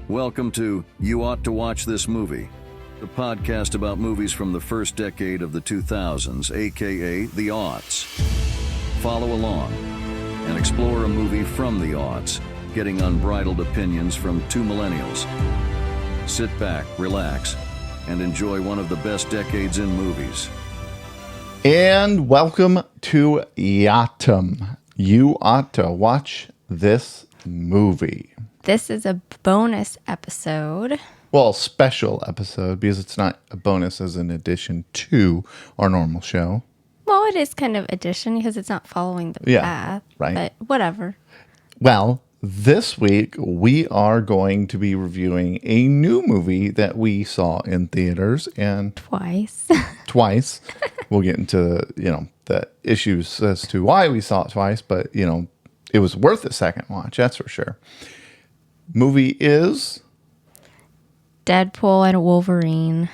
Welcome to You Ought to Watch This Movie, the podcast about movies from the first decade of the 2000s, aka the aughts. Follow along and explore a movie from the aughts, getting unbridled opinions from two millennials. Sit back, relax, and enjoy one of the best decades in movies. And welcome to Yatum. You ought to watch this movie. This is a bonus episode. Well, special episode, because it's not a bonus as an addition to our normal show. Well, it is kind of addition because it's not following the path. Right. But whatever. Well, this week we are going to be reviewing a new movie that we saw in theaters and Twice. We'll get into, the issues as to why we saw it twice, but, it was worth a second watch, that's for sure. Movie is Deadpool and Wolverine.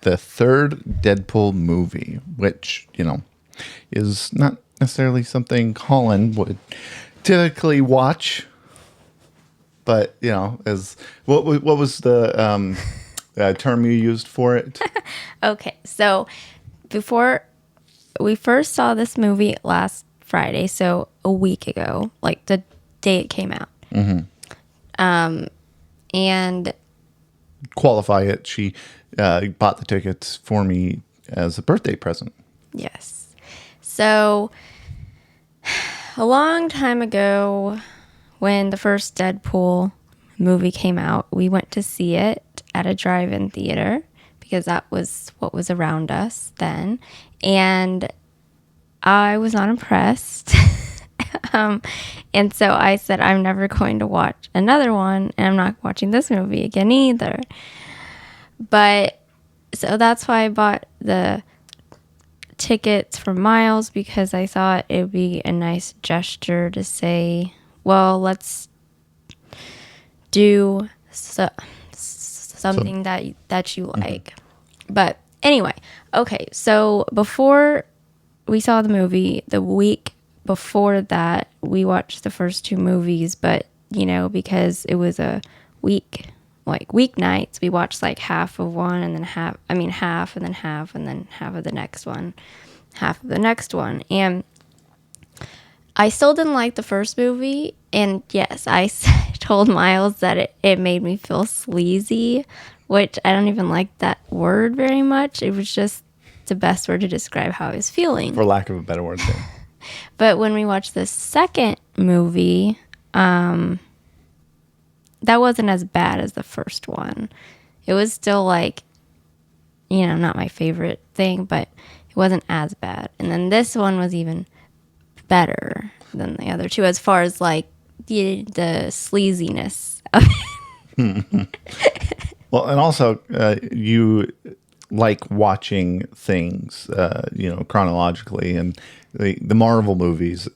the third Deadpool movie, which, is not necessarily something Colin would typically watch. But, as what was the term you used for it? Okay, so before we first saw this movie last Friday, so a week ago, like the day it came out. Mm-hmm. And Qualify it. She bought the tickets for me as a birthday present. yes. So a long time ago, when the first Deadpool movie came out, we went to see it at a drive-in theater because that was what was around us then. And I was not impressed. And so I said, I'm never going to watch another one, and I'm not watching this movie again either. But so that's why I bought the tickets for Miles, because I thought it would be a nice gesture to say, well, let's do something that you like. But anyway, okay, so before we saw the movie, the week before that, we watched the first two movies, but, because it was a week, like weeknights, we watched like half of one and then half, and then half, and then half of the next one. And I still didn't like the first movie, and yes, I told Miles that it made me feel sleazy, which I don't even like that word very much. It was just the best word to describe how I was feeling. For lack of a better word. But when we watched the second movie, that wasn't as bad as the first one. It was still like, not my favorite thing, but it wasn't as bad. And then this one was even better than the other two as far as like the sleaziness of it. Well, and also you like watching things, chronologically, and the Marvel movies,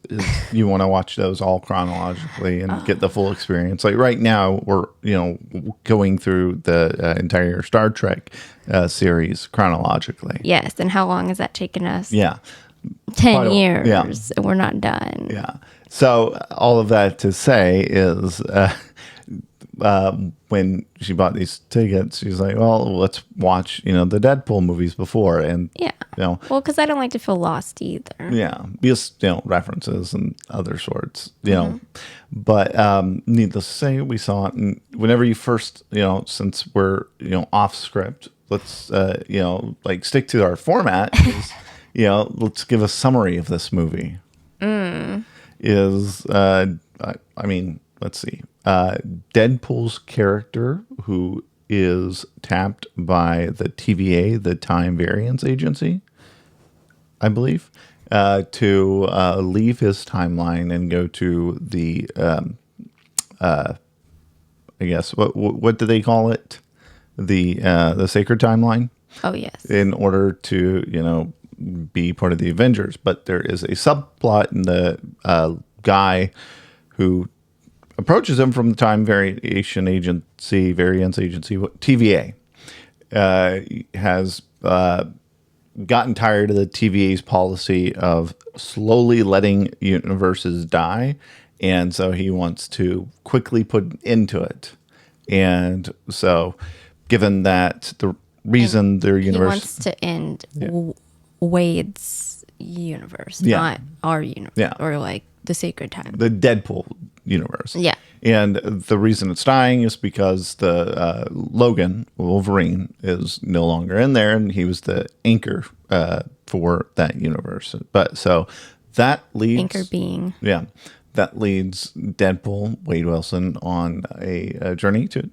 you want to watch those all chronologically and get the full experience. Like right now, we're going through the entire Star Trek series chronologically. Yes, and how long has that taken us? Yeah, 10 years, yeah. and we're not done. Yeah. So all of that to say is, when she bought these tickets, she's like, well, let's watch, the Deadpool movies before. And, Yeah. Well, because I don't like to feel lost either. Yeah. Because, references and other sorts, But needless to say, we saw it. And whenever you first, since we're, off script, let's, stick to our format. Is, let's give a summary of this movie. Let's see. Deadpool's character, who is tapped by the TVA, the Time Variance Agency, I believe, to leave his timeline and go to the, I guess, what do they call it? The sacred timeline? Oh, yes. In order to, be part of the Avengers. But there is a subplot in the guy who approaches him from the Time Variance Agency, TVA, has gotten tired of the TVA's policy of slowly letting universes die, and so he wants to quickly put an end to it. And so, given that the reason their He universe... wants to end Wade's universe, Yeah. not our universe, Yeah. or like the sacred time. the Deadpool universe. Yeah. And the reason it's dying is because the Logan, Wolverine, is no longer in there, and he was the anchor for that universe. But so that leads... Anchor being. Yeah. That leads Deadpool, Wade Wilson, on a journey to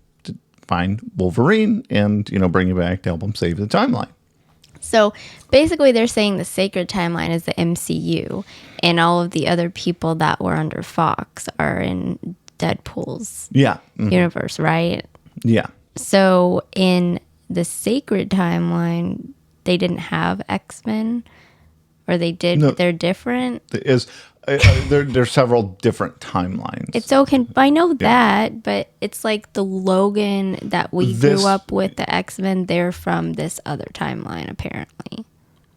find Wolverine and, bring him back to help him save the timeline. So basically, they're saying the sacred timeline is the MCU, and all of the other people that were under Fox are in Deadpool's Yeah. Mhm. universe, right? Yeah. So in the sacred timeline, they didn't have X-Men, or they did, No. but they're different. There's several different timelines. It's okay. I know that, but it's like the Logan that we This- grew up with, the X-Men, they're from this other timeline, apparently.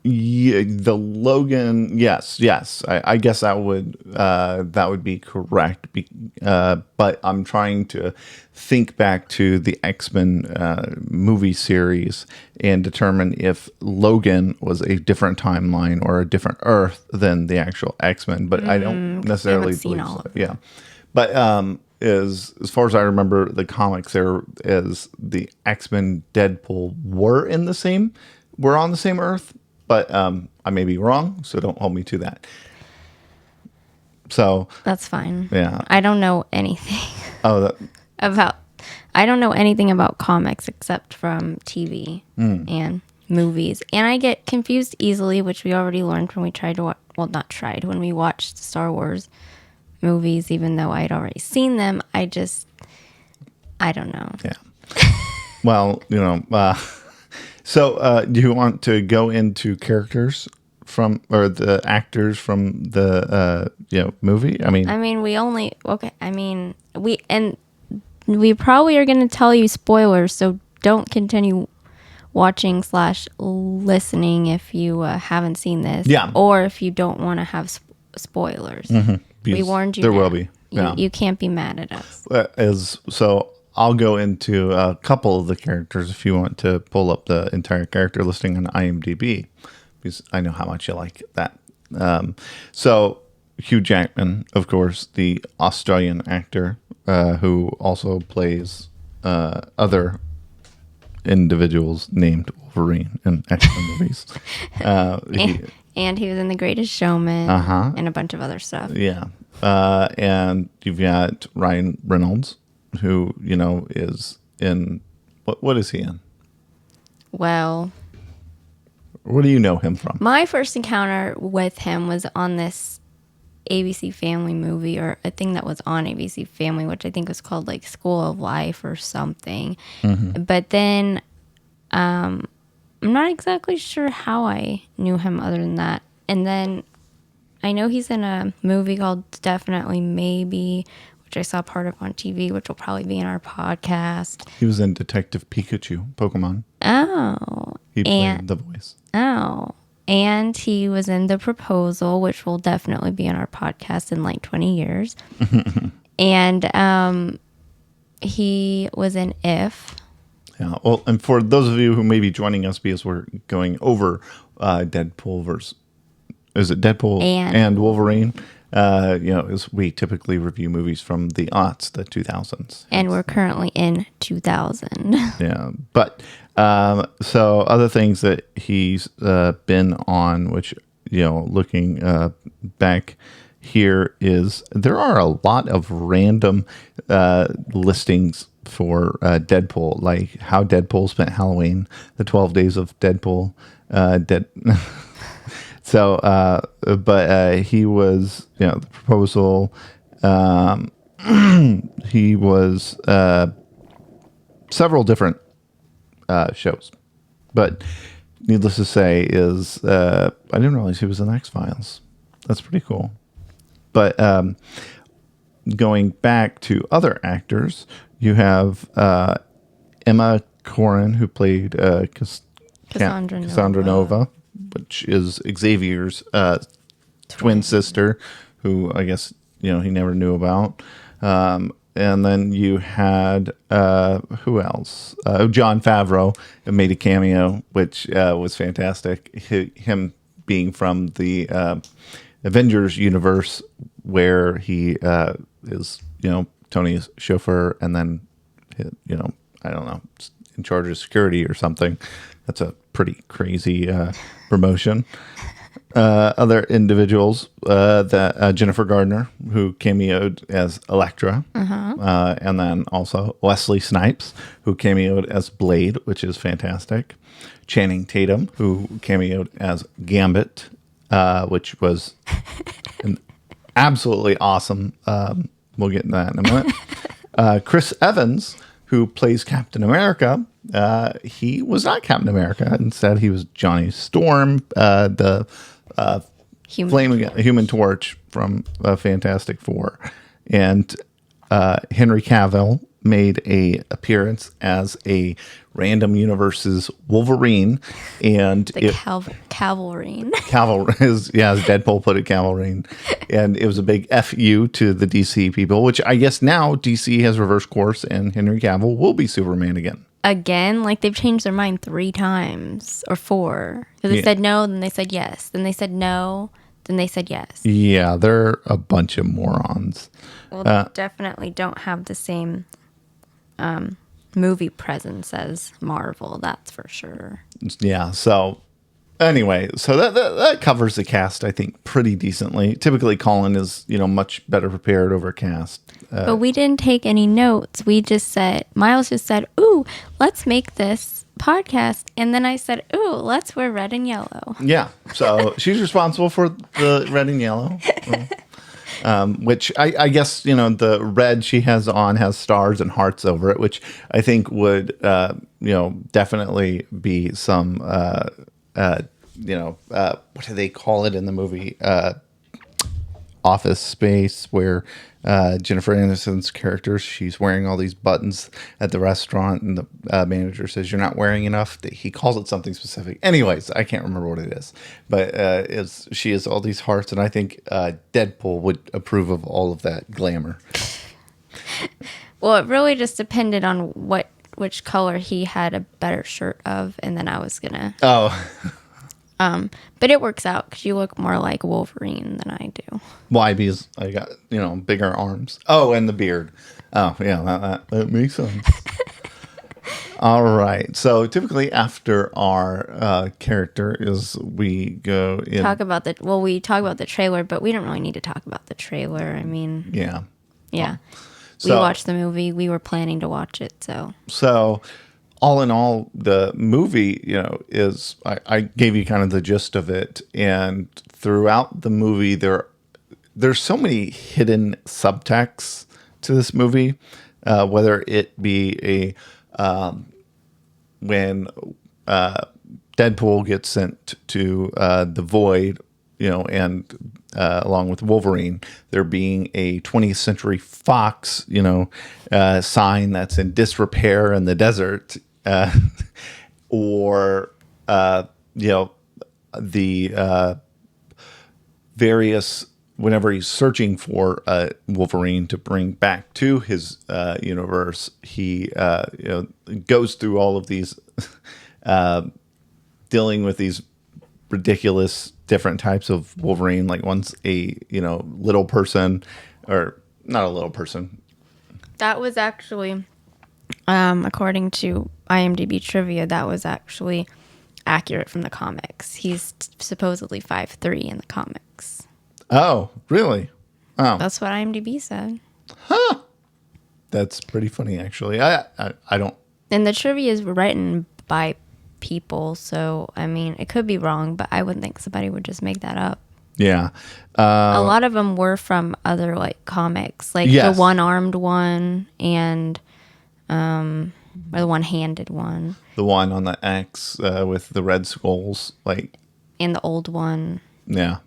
Yeah, the Logan. Yes. I guess that would be correct. But I'm trying to think back to the X-Men movie series and determine if Logan was a different timeline or a different Earth than the actual X-Men. But I don't necessarily seen believe all so. of them. Yeah, but as far as I remember, the comics there is the X-Men, Deadpool were on the same Earth. But I may be wrong, so don't hold me to that. So That's fine. Yeah. I don't know anything I don't know anything about comics except from TV and movies. And I get confused easily, which we already learned when we when we watched the Star Wars movies, even though I'd already seen them. I don't know. yeah. Well, so do you want to go into characters or the actors from the movie? We probably are going to tell you spoilers, so don't continue watching / listening if you haven't seen this. Yeah. Or if you don't want to have spoilers. We Because warned you. there now. will be. Yeah. You can't be mad at us. So I'll go into a couple of the characters if you want to pull up the entire character listing on IMDb, because I know how much you like that. So Hugh Jackman, of course, the Australian actor who also plays other individuals named Wolverine in X-Men movies. And he was in The Greatest Showman and a bunch of other stuff. Yeah. And you've got Ryan Reynolds, who, is in... What is he in? Well, Where do you know him from? my first encounter with him was on this ABC Family movie, or a thing that was on ABC Family, which I think was called like School of Life or something. But then I'm not exactly sure how I knew him other than that. And then I know he's in a movie called Definitely Maybe, which I saw part of on TV, which will probably be in our podcast. He was in Detective Pikachu, Pokemon. Oh. He played the voice. Oh. And he was in The Proposal, which will definitely be on our podcast in like 20 years. And he was in If. Yeah. Well, and for those of you who may be joining us because we're going over Deadpool versus... Is it Deadpool and Wolverine? As we typically review movies from the aughts, the 2000s. And we're currently in 2000. Yeah. But so other things that he's been on, which, looking back here, is there are a lot of random listings for Deadpool, like how Deadpool spent Halloween, the 12 days of Deadpool. So, but he was, The Proposal. He was several different shows, but needless to say, I didn't realize he was in X-Files. That's pretty cool. But going back to other actors, you have Emma Corrin, who played Cassandra Nova, which is Xavier's twin sister, who I guess he never knew about. and then you had who else? Jon Favreau made a cameo, which was fantastic. Him being from the Avengers universe, where he is, Tony's chauffeur, and then, I don't know, in charge of security or something. That's a pretty crazy promotion. Other individuals, that Jennifer Gardner, who cameoed as Elektra, and then also Wesley Snipes, who cameoed as Blade, which is fantastic. Channing Tatum, who cameoed as Gambit, which was an absolutely awesome. We'll get into that in a minute. Chris Evans, who plays Captain America, he was not Captain America. Instead, he was Johnny Storm, the Human Torch from Fantastic Four. And Henry Cavill made a appearance as a random universe's Wolverine, and Cavalrine. As Deadpool put it, Cavalrine. And it was a big FU to the DC people, which I guess now DC has reversed course and Henry Cavill will be Superman again. Again, like they've changed their mind 3 times or 4. So they said no, then they said yes. Then they said no, then they said yes. Yeah, they're a bunch of morons. Well, they definitely don't have the same movie presence as Marvel, that's for sure. Yeah, so anyway, so that covers the cast, I think, pretty decently. Typically, Colin is, much better prepared over cast. But we didn't take any notes. Miles just said, ooh, let's make this podcast. And then I said, ooh, let's wear red and yellow. Yeah, so she's responsible for the red and yellow. Which I guess, the red she has on has stars and hearts over it, which I think would, definitely be some, what do they call it in the movie? Office Space, where Jennifer Aniston's character, she's wearing all these buttons at the restaurant, and the manager says, "You're not wearing enough." He calls it something specific. Anyways, I can't remember what it is, but she has all these hearts, and I think Deadpool would approve of all of that glamour. Well, it really just depended on which color he had a better shirt of, and then I was gonna. Oh. But it works out because you look more like Wolverine than I do. Why? Because I got, bigger arms. Oh, and the beard. Oh, yeah, that makes sense. All right. So typically after our character is we go in. We talk about the trailer, but we don't really need to talk about the trailer. I mean. Yeah. Yeah. We watched the movie. We were planning to watch it, so. So all in all, the movie, is I gave you kind of the gist of it, and throughout the movie, there's so many hidden subtexts to this movie, whether it be when Deadpool gets sent to the Void, and along with Wolverine, there being a 20th Century Fox, sign that's in disrepair in the desert. Or the various, whenever he's searching for Wolverine to bring back to his universe, he goes through all of these dealing with these ridiculous different types of Wolverine. Like one's a little person, or not a little person. That was actually, according to IMDb trivia, that was actually accurate from the comics. He's supposedly 5'3" in the comics. Oh, really? Oh, that's what IMDb said. Huh. That's pretty funny, actually. I don't. And the trivia is written by people, so I mean, it could be wrong, but I wouldn't think somebody would just make that up. Yeah. A lot of them were from other comics, the one-armed one and or the one-handed one. The one on the X with the red skulls, and the old one. Yeah.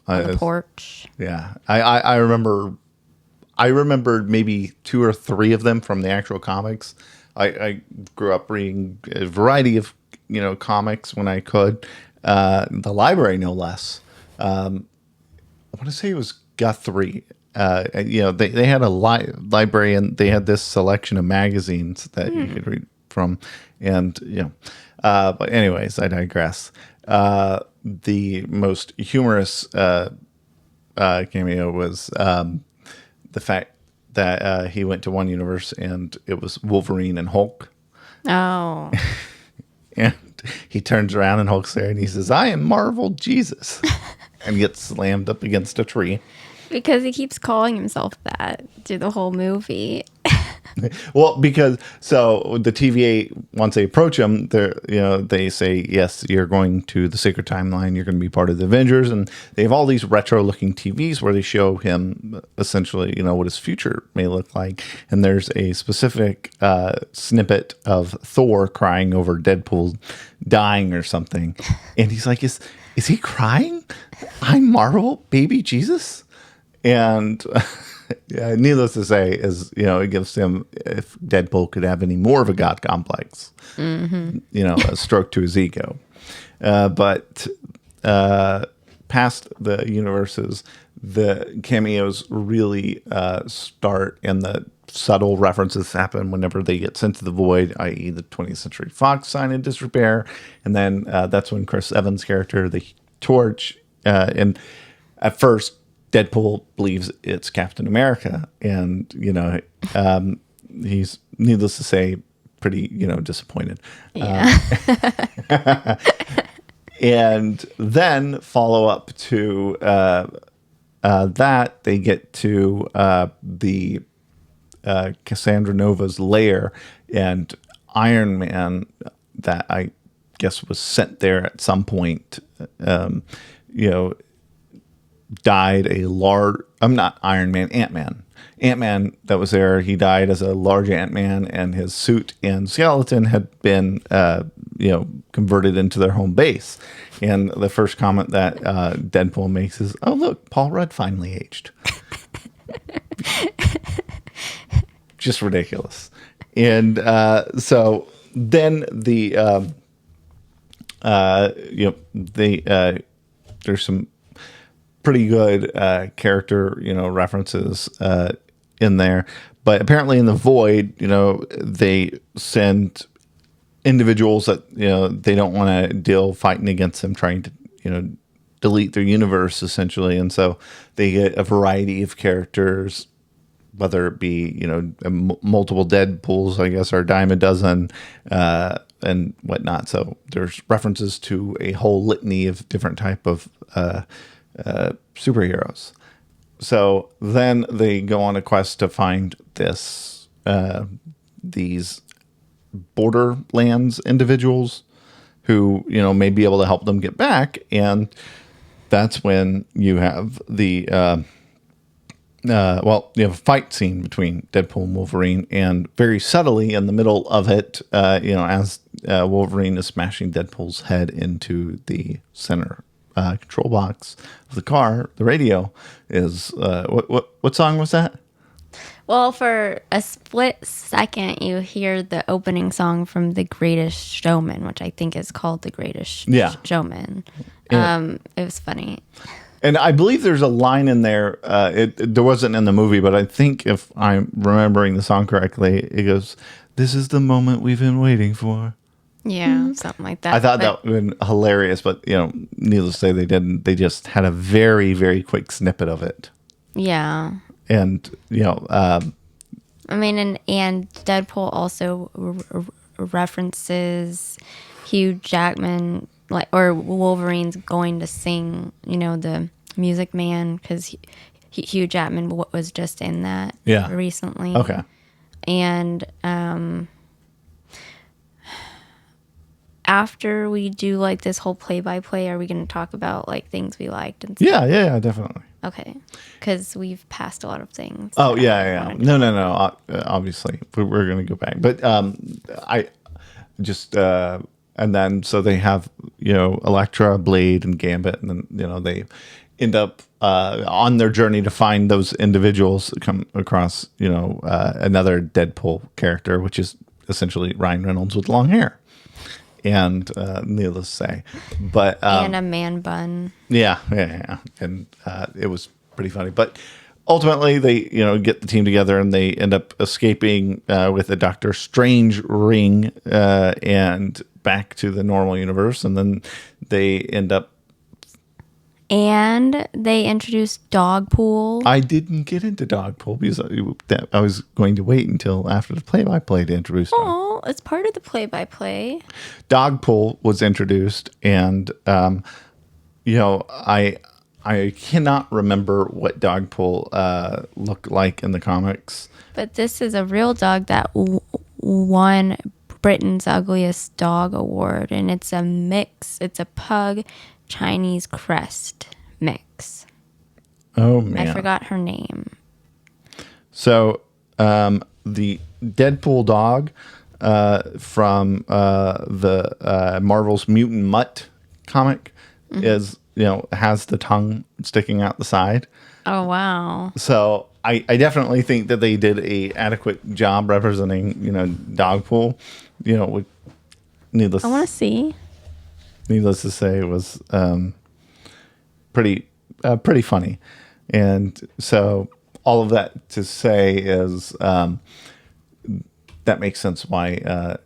On the porch. Yeah. I remembered maybe 2 or 3 of them from the actual comics. I grew up reading a variety of comics when I could. The library, no less. I want to say it was Guthrie they had a library, and they had this selection of magazines that you could read from. And, but anyways, I digress. The most humorous cameo was the fact that he went to one universe and it was Wolverine and Hulk. Oh. And he turns around and Hulk's there and he says, "I am Marvel Jesus," and gets slammed up against a tree. Because he keeps calling himself that through the whole movie. Well, because so the TVA, once they approach him, they say, "Yes, you're going to the Sacred Timeline. You're going to be part of the Avengers," and they have all these retro-looking TVs where they show him essentially, what his future may look like. And there's a specific snippet of Thor crying over Deadpool dying or something, and he's like, "Is he crying? I'm Marvel, baby Jesus." And yeah, needless to say, it gives him, if Deadpool could have any more of a god complex, a stroke to his ego. But past the universes, the cameos really start, and the subtle references happen whenever they get sent to the void, i.e. the 20th Century Fox sign in disrepair. And then that's when Chris Evans' character, the Torch, and at first, Deadpool believes it's Captain America, and he's, needless to say, pretty disappointed. Yeah. And then follow up to that, they get to the Cassandra Nova's lair, and Iron Man, that I guess was sent there at some point, died a large, I'm not Iron Man, Ant-Man. Ant-Man that was there, he died as a large Ant-Man, and his suit and skeleton had been, converted into their home base. And the first comment that Deadpool makes is, "Oh, look, Paul Rudd finally aged." Just ridiculous. And so then there's some pretty good character, references in there. But apparently in the void, they send individuals that, they don't want to deal fighting against them, trying to, delete their universe, essentially. And so they get a variety of characters, whether it be, multiple Deadpools, I guess, or a dime a dozen, and whatnot. So there's references to a whole litany of different type of superheroes. So then they go on a quest to find these Borderlands individuals who, may be able to help them get back. And that's when you have you have a fight scene between Deadpool and Wolverine, and very subtly in the middle of it, as Wolverine is smashing Deadpool's head into the center control box of the car, the radio is what song was that? Well, for a split second, you hear the opening song from The Greatest Showman, which I think is called The Greatest Showman. It was funny. And I believe there's a line in there. There wasn't in the movie, but I think if I'm remembering the song correctly, it goes, "This is the moment we've been waiting for." Yeah, something like that. I thought that would have been hilarious, but needless to say, they didn't. They just had a very, very quick snippet of it. Yeah. And I mean, and Deadpool also references Hugh Jackman, or Wolverine's going to sing, the Music Man, because Hugh Jackman was just in that recently. Okay. And after we do this whole play-by-play, are we going to talk about things we liked and stuff? Yeah, definitely. Okay, because we've passed a lot of things. Oh yeah. No. Obviously, we're going to go back, but I just and then so they have Elektra, Blade, and Gambit, and then they end up on their journey to find those individuals, come across another Deadpool character, which is essentially Ryan Reynolds with long hair. And needless to say, but and a man bun. Yeah, and it was pretty funny. But ultimately, they get the team together and they end up escaping with a Doctor Strange ring and back to the normal universe, and then they end up. And they introduced Dogpool. I didn't get into Dogpool because I was going to wait until after the play-by-play to introduce Dog. Oh, it's part of the play-by-play. Dogpool was introduced, and I cannot remember what Dogpool looked like in the comics. But this is a real dog that won Britain's Ugliest Dog Award, and it's a mix. It's a pug Chinese crest mix. Oh man, I forgot her name. So the Deadpool dog from the Marvel's Mutant Mutt comic is has the tongue sticking out the side. Oh wow! So I definitely think that they did a adequate job representing Dogpool. With needless. I want to see. Needless to say, it was pretty funny, and so all of that to say is that makes sense why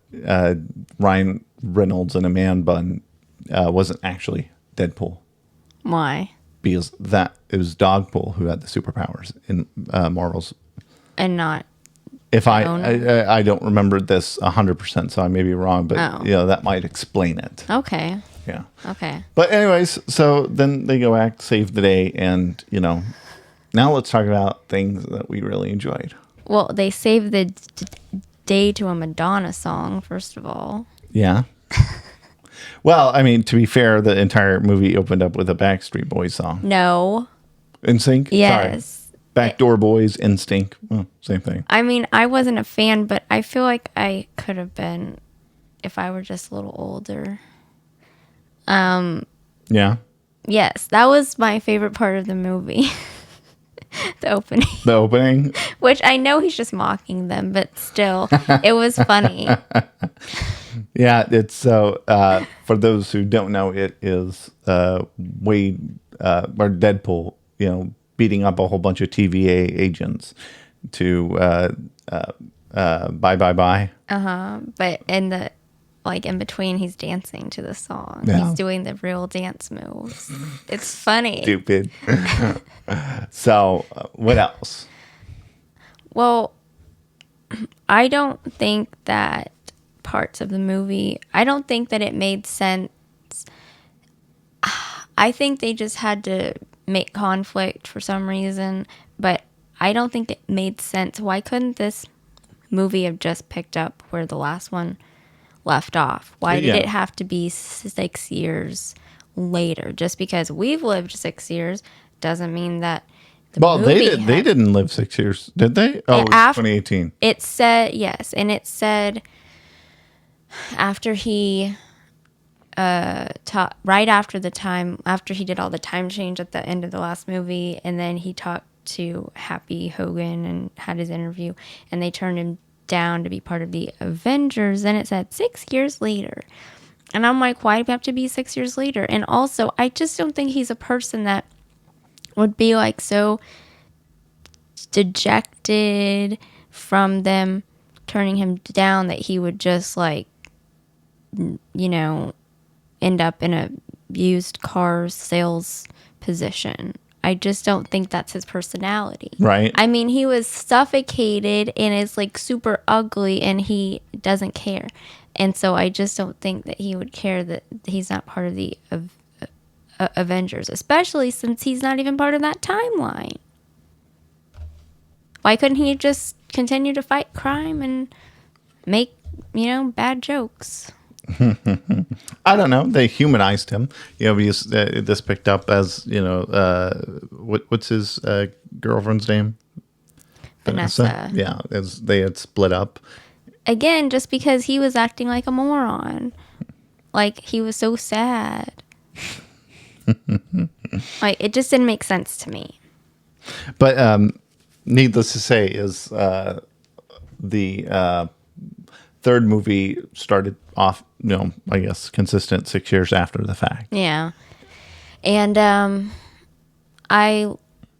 Ryan Reynolds in a man bun wasn't actually Deadpool. Why? Because it was Dogpool who had the superpowers in Marvel's, And not. If I don't remember this 100%, so I may be wrong, but that might explain it. Okay. Yeah. Okay. But anyways, so then they go back, save the day, and now let's talk about things that we really enjoyed. Well, they saved the day to a Madonna song, first of all. Yeah. Well, I mean, to be fair, the entire movie opened up with a Backstreet Boys song. No. NSYNC? Yes. Sorry. Backdoor Boys, Instinct. Well, same thing. I mean, I wasn't a fan, but I feel like I could have been if I were just a little older. Yeah. Yes, that was my favorite part of the movie. The opening. The opening? Which I know he's just mocking them, but still, it was funny. Yeah, it's so, for those who don't know, it is Wade, or Deadpool, beating up a whole bunch of TVA agents to bye. But in between, he's dancing to the song. Yeah. He's doing the real dance moves. It's funny. Stupid. So, what else? Well, I don't think that parts of the movie, I don't think that it made sense. I think they just had to make conflict for some reason, but I don't think it made sense. Why couldn't this movie have just picked up where the last one left off? Why did it have to be 6 years later? Just because we've lived 6 years doesn't mean that They didn't live 6 years, did they? Oh, it was 2018. It said, yes, and it said after he right after he did all the time change at the end of the last movie, and then he talked to Happy Hogan and had his interview, and they turned him down to be part of the Avengers, and it said 6 years later. And I'm like, why do we have to be 6 years later? And also, I just don't think he's a person that would be like so dejected from them turning him down that he would just end up in a used car sales position. I just don't think that's his personality. Right. I mean, he was suffocated and is super ugly, and he doesn't care. And so I just don't think that he would care that he's not part of the Avengers, especially since he's not even part of that timeline. Why couldn't he just continue to fight crime and make, bad jokes? I don't know. They humanized him. Because this picked up as, what's his girlfriend's name? Vanessa. Yeah, as they had split up. Again, just because he was acting like a moron. He was so sad. It just didn't make sense to me. But needless to say is the third movie started off, I guess, consistent 6 years after the fact. Yeah. And I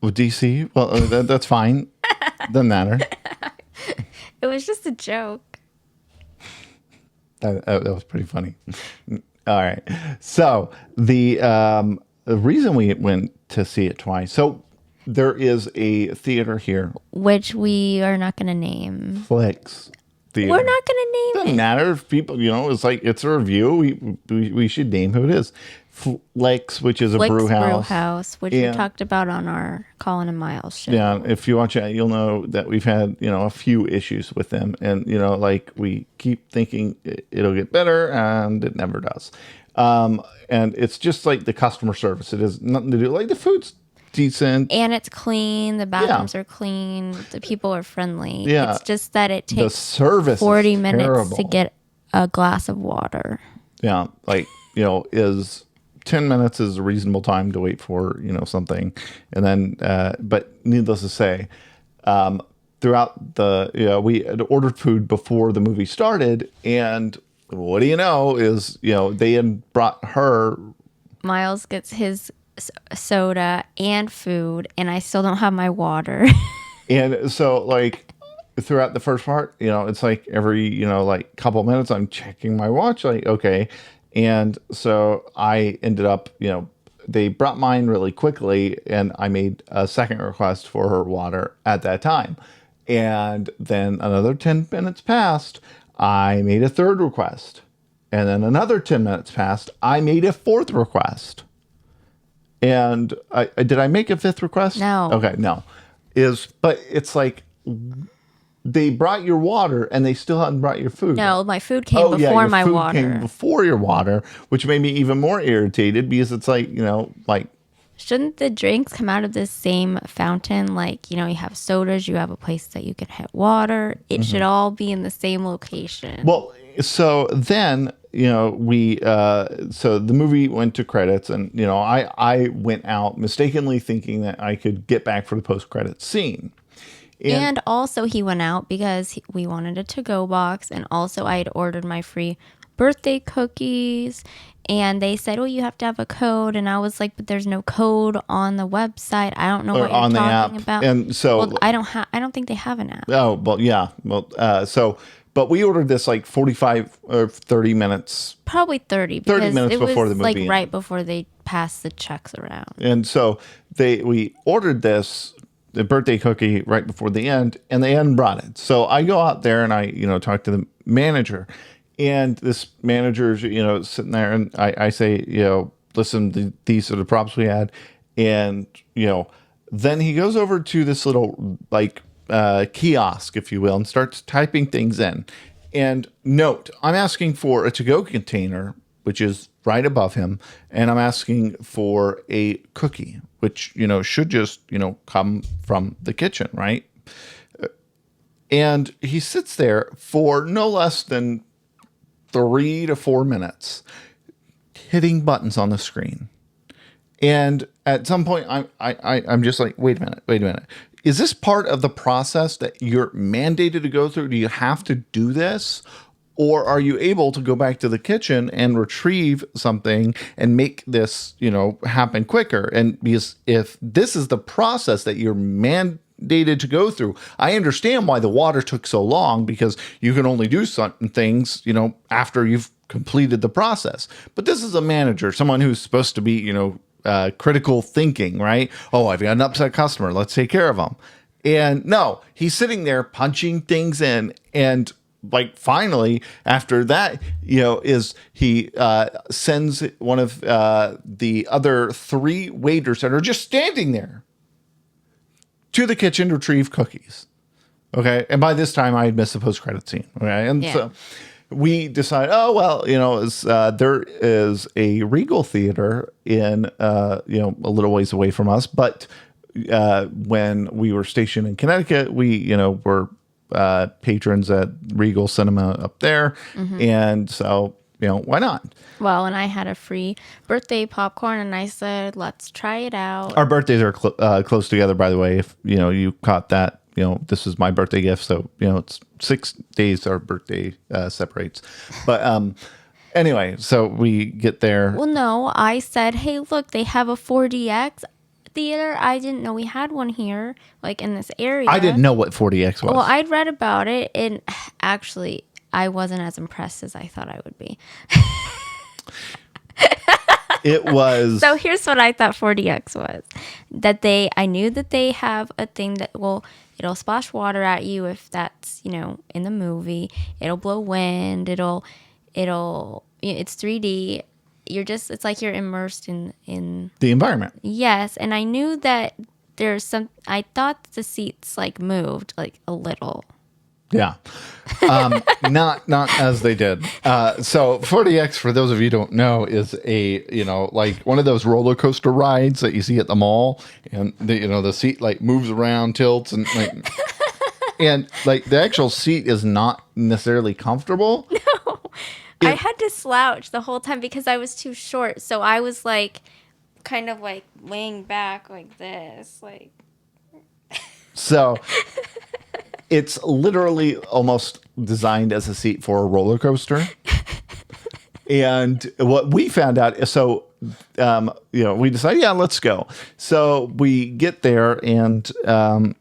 With DC? Well, that's fine. Doesn't matter. It was just a joke. That was pretty funny. All right. So the reason we went to see it twice. So there is a theater here, Which we are not going to name. Flex Theater. We're not going to name Doesn't it. matter if people, it's like it's a review. We should name who it is. Flex, which is a Flick's brew house. which Yeah. we talked about on our Colin and Miles show. Yeah, if you watch it, you'll know that we've had, a few issues with them. And, like we keep thinking it'll get better and it never does. And it's just like the customer service. It has nothing to do, like the food's decent. And it's clean. The bathrooms are clean. The people are friendly. Yeah. It's just that it The takes service 40 is minutes terrible. to get a glass of water. Yeah, like, is 10 minutes is a reasonable time to wait for, something. And then, but needless to say, throughout we had ordered food before the movie started. And what do you know is, they had brought her. Miles gets his soda and food, and I still don't have my water. And so, like, throughout the first part, it's like every, like couple minutes, I'm checking my watch, like, okay. And so I ended up, they brought mine really quickly, and I made a second request for her water at that time. And then another 10 minutes passed, I made a third request. And then another 10 minutes passed, I made a fourth request. And did I make a fifth request? No. Okay, no. But it's like they brought your water and they still hadn't brought your food. No, my food came before your my food water. came before your water, which made me even more irritated because it's like, Shouldn't the drinks come out of the same fountain? Like, you have sodas, you have a place that you can hit water. It should all be in the same location. well, so then, so the movie went to credits and, I went out mistakenly thinking that I could get back for the post-credits scene. And also he went out because we wanted a to-go box. And also I had ordered my free birthday cookies. And they said, you have to have a code. And I was like, but there's no code on the website. I don't know what you're on the talking app. about. And so well, I don't think they have an app. Oh, well, yeah. Well, but we ordered this like 45 or 30 minutes. Probably 30 because 30 minutes it was before the movie like ended. right before they passed the checks around. And so we ordered the birthday cookie right before the end, and they hadn't brought it. So I go out there and I, talk to the manager, and this manager's, sitting there, and I say, listen, these are the props we had. And, then he goes over to this little like kiosk, if you will, and starts typing things in. And note, I'm asking for a to-go container, which is right above him, and I'm asking for a cookie, which, should just, come from the kitchen, right? And he sits there for no less than 3 to 4 minutes, hitting buttons on the screen. And at some point, I'm just like, wait a minute. Is this part of the process that you're mandated to go through? Do you have to do this? Or are you able to go back to the kitchen and retrieve something and make this, happen quicker? And because if this is the process that you're mandated to go through, I understand why the water took so long, because you can only do certain things, after you've completed the process. But this is a manager, someone who's supposed to be, critical thinking, right? Oh, I've got an upset customer. Let's take care of them. And no, he's sitting there punching things in, and like finally after that, is he sends one of the other 3 waiters that are just standing there to the kitchen to retrieve cookies. Okay. And by this time I had missed the post-credit scene. Okay. And so we decide, there is a Regal theater in, a little ways away from us. But when we were stationed in Connecticut, we, were patrons at Regal Cinema up there. Mm-hmm. And so, why not? Well, and I had a free birthday popcorn, and I said, let's try it out. Our birthdays are close together, by the way. If, you caught that, this is my birthday gift. So, it's 6 days our birthday separates. But anyway, so we get there. Well, no, I said, hey, look, they have a 4DX. theater. I didn't know we had one here, like in this area. I didn't know what 40X was. Well, I'd read about it, and actually, I wasn't as impressed as I thought I would be. It was. So here's what I thought 40X was. I knew that they have a thing that it'll splash water at you if that's, in the movie. It'll blow wind. It's 3D. It's like you're immersed in the environment. Yes. And I knew that I thought the seats like moved like a little. Yeah. Not as they did. So 40X, for those of you who don't know, is like one of those roller coaster rides that you see at the mall, and the seat like moves around, tilts, and like, and like the actual seat is not necessarily comfortable. No. I had to slouch the whole time because I was too short. So I was like kind of like laying back like this, like. So it's literally almost designed as a seat for a roller coaster. And what we found out is, so, we decided, yeah, let's go. So we get there, and, the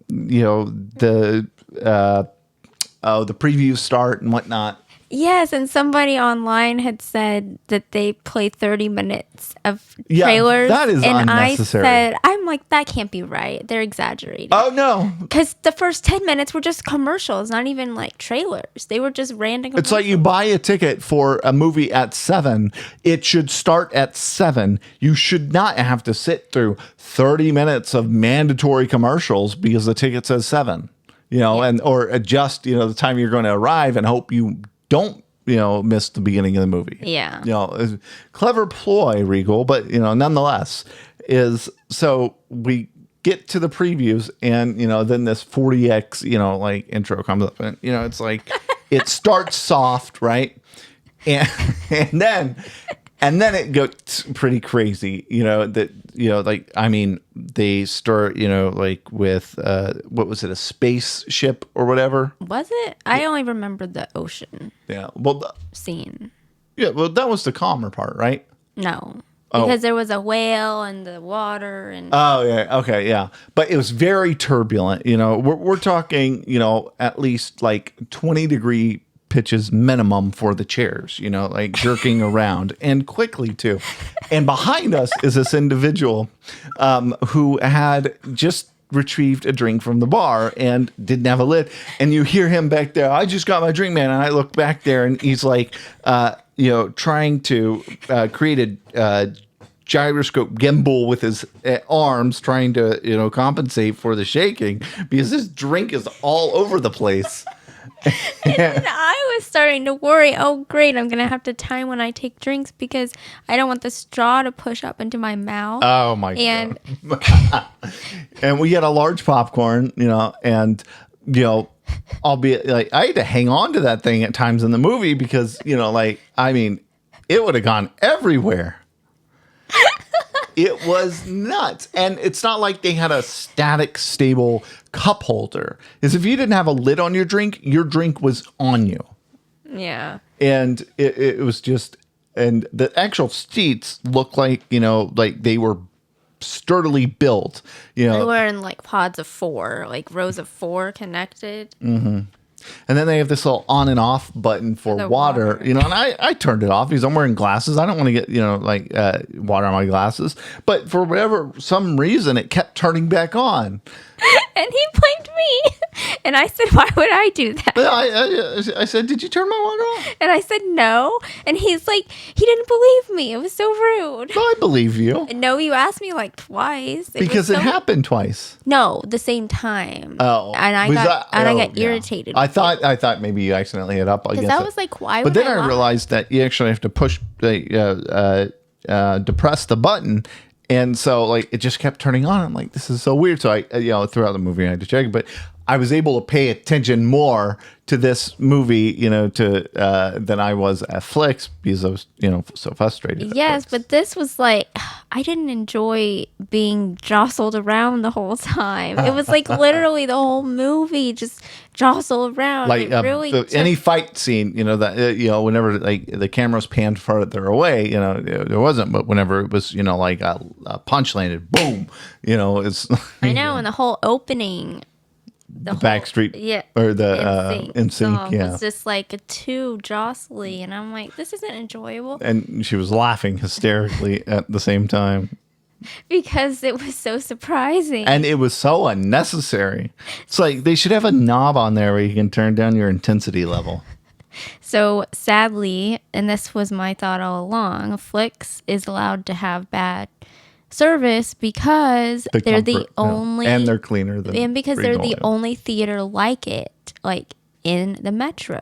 previews start and whatnot. Yes, and somebody online had said that they play 30 minutes of trailers. That is and unnecessary. I'm like, that can't be right. They're exaggerating. Oh, no. Because the first 10 minutes were just commercials, not even like trailers. They were just random commercials. It's like you buy a ticket for a movie at 7. It should start at 7. You should not have to sit through 30 minutes of mandatory commercials because the ticket says 7. Or adjust, the time you're going to arrive and hope you don't, miss the beginning of the movie. Yeah. Clever ploy, Regal, but, nonetheless, is so we get to the previews, and, then this 40X, like intro comes up, and, it's like, it starts soft, right? And then it goes pretty crazy, they start, with, what was it, a spaceship or whatever? Was it? I only remember the ocean Yeah. Well, scene. Yeah. Well, that was the calmer part, right? No. Oh. Because there was a whale and the water and. Oh, yeah. Okay. Yeah. But it was very turbulent. We're talking, at least like 20-degree pitches minimum for the chairs, like jerking around, and quickly too. And behind us is this individual who had just retrieved a drink from the bar and didn't have a lid. And you hear him back there, I just got my drink, man. And I look back there, and he's like, trying to create a gyroscope gimbal with his arms, trying to, compensate for the shaking because this drink is all over the place. And I was starting to worry, oh, great, I'm going to have to time when I take drinks because I don't want the straw to push up into my mouth. Oh, my God. And we get a large popcorn, and, albeit, like, I had to hang on to that thing at times in the movie because, it would have gone everywhere. It was nuts. And it's not like they had a static, stable cup holder. Is if you didn't have a lid on your drink was on you. Yeah. And it was just, and the actual seats looked like, like they were sturdily built. They were in like pods of 4, like rows of 4 connected. Mm-hmm. And then they have this little on and off button for water, and I turned it off because I'm wearing glasses. I don't want to get, water on my glasses. But for some reason, it kept turning back on. And he blamed me. And I said, why would I do that? I said, did you turn my water off? And I said, no. And he's like, he didn't believe me. It was so rude. No, I believe you. No, you asked me like twice. Because it happened twice. No, the same time. Oh. And I got irritated. I thought maybe you accidentally hit up. Because I was like, why would But then I realized that you actually have to push, depress the button. And so, like, it just kept turning on. I'm like, this is so weird. So I, throughout the movie, I had to check it. But I was able to pay attention more to this movie, than I was at Flicks because I was, so frustrated. Yes, but this was like, I didn't enjoy being jostled around the whole time. It was like literally the whole movie just jostled around. Like It really any fight scene, whenever like the camera's panned farther away, there wasn't, but whenever it was, like a punch landed, boom, it's. I know, and the whole opening. The Backstreet, yeah, or the NSYNC, yeah, it's just like a too jostly, and I'm like, this isn't enjoyable. And she was laughing hysterically at the same time because it was so surprising, and it was so unnecessary. It's like they should have a knob on there where you can turn down your intensity level. So sadly, and this was my thought all along, Flicks is allowed to have bad service because they're the only, and they're cleaner than, and because they're the Regal, only theater like it, like in the metro.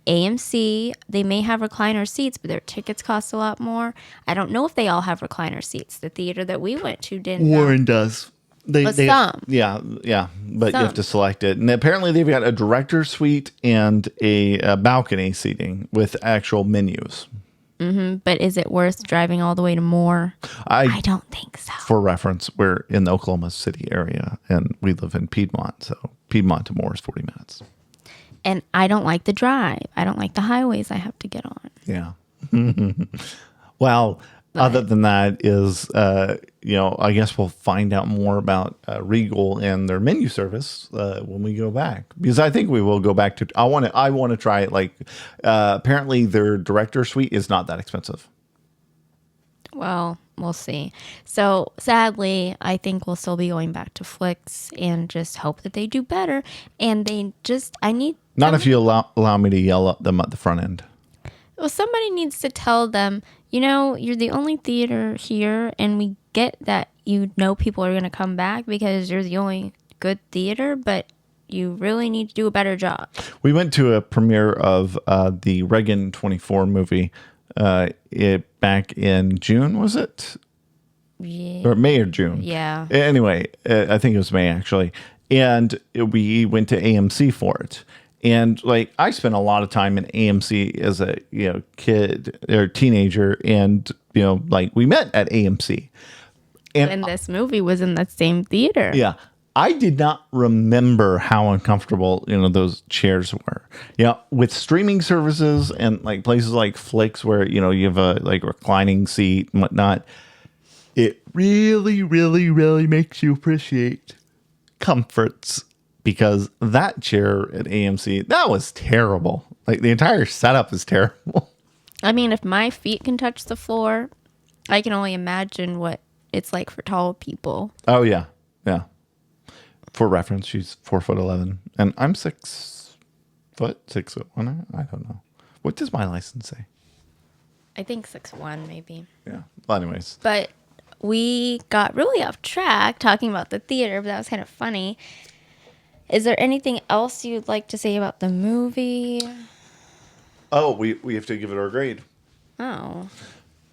AMC, they may have recliner seats, but their tickets cost a lot more. I don't know if they all have recliner seats. The theater that we went to didn't. Warren does. Some. Yeah, but you have to select it. And apparently they've got a director's suite and a balcony seating with actual menus. Mm-hmm. But is it worth driving all the way to Moore? I don't think so. For reference, we're in the Oklahoma City area, and we live in Piedmont, so Piedmont to Moore is 40 minutes. And I don't like the drive. I don't like the highways I have to get on. Yeah. Well, other than that is, I guess we'll find out more about Regal and their menu service when we go back, because I think we will go back to. I want to try it. Like, apparently their director suite is not that expensive. Well, we'll see. So sadly, I think we'll still be going back to Flicks and just hope that they do better. And I need. Not if you allow me to yell at them at the front end. Well, somebody needs to tell them, you're the only theater here, and we get that people are going to come back because you're the only good theater, but you really need to do a better job. We went to a premiere of the Reagan 24 movie back in June, was it? Yeah. Or May or June. Yeah. Anyway, I think it was May, actually. And we went to AMC for it. And like I spent a lot of time in AMC as a kid or teenager, and like we met at AMC. And this movie was in that same theater. Yeah, I did not remember how uncomfortable those chairs were. Yeah, with streaming services and like places like Flicks where you have a like reclining seat and whatnot, it really, really, really makes you appreciate comforts. Because that chair at AMC, that was terrible. Like, the entire setup is terrible. I mean, if my feet can touch the floor, I can only imagine what it's like for tall people. Oh, yeah. Yeah. For reference, she's 4'11", and I'm 6'1". I don't know. What does my license say? I think 6'1", maybe. Yeah. Well, anyways. But we got really off track talking about the theater, but that was kind of funny. Is there anything else you'd like to say about the movie? Oh, we have to give it our grade. Oh.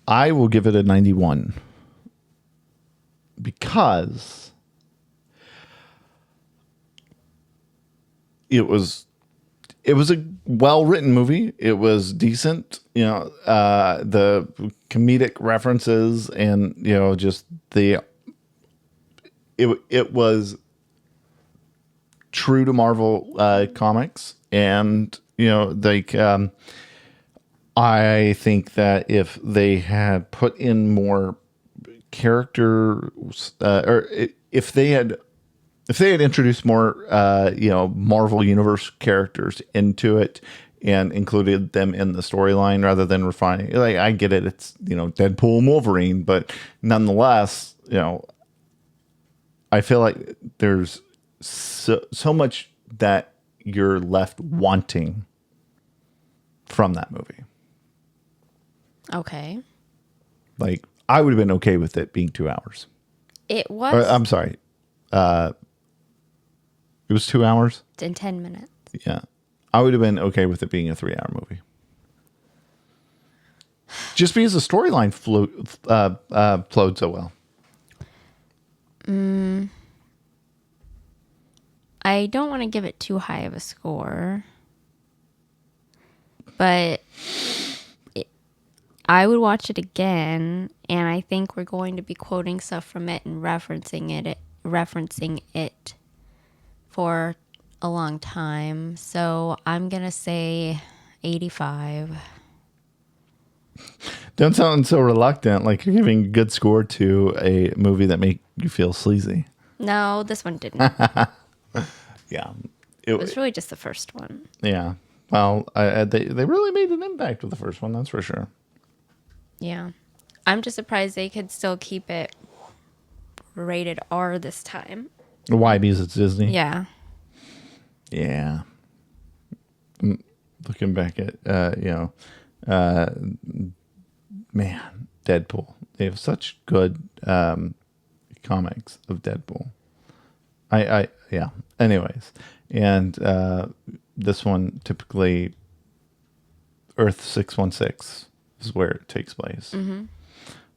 I will give it a 91. Because it was a well-written movie. It was decent. The comedic references and, just it was true to Marvel comics, and I think that if they had put in more characters, or if they had introduced more Marvel Universe characters into it and included them in the storyline rather than refining, like, I get it, it's Deadpool and Wolverine, but nonetheless, I feel like there's so much that you're left wanting from that movie. Okay. Like, I would have been okay with it being 2 hours. It was. I'm sorry. It was 2 hours? In 10 minutes. Yeah. I would have been okay with it being a 3-hour movie. Just because the storyline flowed so well. I don't want to give it too high of a score, but I would watch it again, and I think we're going to be quoting stuff from it and referencing it for a long time. So I'm going to say 85. Don't sound so reluctant, like you're giving a good score to a movie that make you feel sleazy. No, this one didn't. Yeah. It was really just the first one. Yeah. Well, they really made an impact with the first one, that's for sure. Yeah. I'm just surprised they could still keep it rated R this time. Why? Because it's Disney? Yeah. Yeah. Looking back at, man, Deadpool. They have such good comics of Deadpool. Yeah. Anyways, and this one typically Earth 616 is where it takes place. Mm-hmm.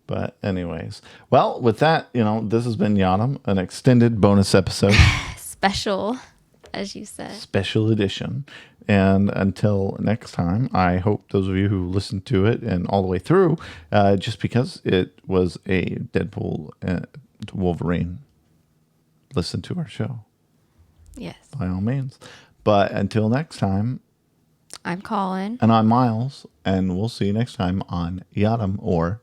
But anyways, well, with that, this has been Yadam, an extended bonus episode. Special, as you said. Special edition. And until next time, I hope those of you who listened to it and all the way through, just because it was a Deadpool and Wolverine, listen to our show. Yes. By all means. But until next time, I'm Colin. And I'm Miles. And we'll see you next time on Yadam or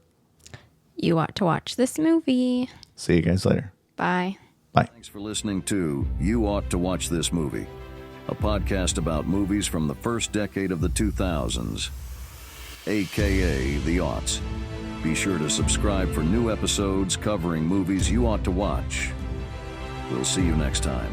You Ought to Watch This Movie. See you guys later. Bye. Bye. Thanks for listening to You Ought to Watch This Movie, a podcast about movies from the first decade of the 2000s, aka the aughts. Be sure to subscribe for new episodes covering movies you ought to watch. We'll see you next time.